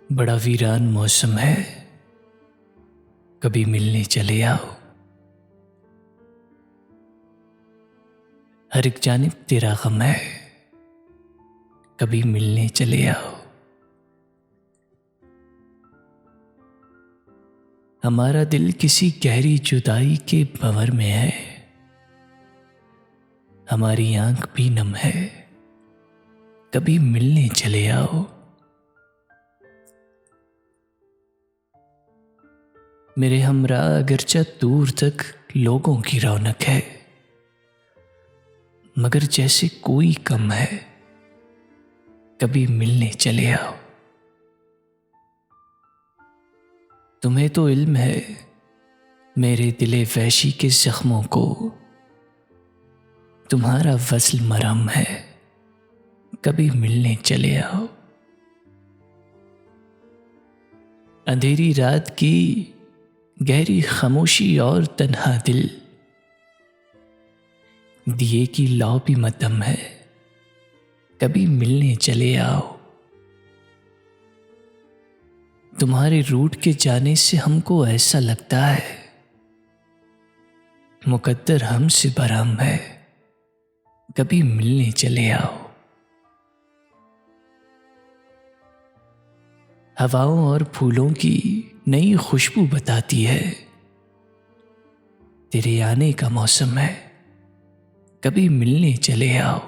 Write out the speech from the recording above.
बड़ा वीरान मौसम है, कभी मिलने चले आओ। हर एक जानिब तेरा गम है, कभी मिलने चले आओ। हमारा दिल किसी गहरी जुदाई के भंवर में है, हमारी आंख भी नम है, कभी मिलने चले आओ। मेरे हमरा अगरचा दूर तक लोगों की रौनक है, मगर जैसे कोई कम है, कभी मिलने चले आओ। तुम्हें तो इल्म है मेरे दिले वैशी के जख्मों को, तुम्हारा वस्ल मरहम है, कभी मिलने चले आओ। अंधेरी रात की गहरी खामोशी और तन्हा दिल, दिए की लौ भी मध्यम है, कभी मिलने चले आओ। तुम्हारे रूठ के जाने से हमको ऐसा लगता है मुकद्दर हमसे बरहम है, कभी मिलने चले आओ। हवाओं और फूलों की नई खुशबू बताती है तेरे आने का मौसम है, कभी मिलने चले आओ।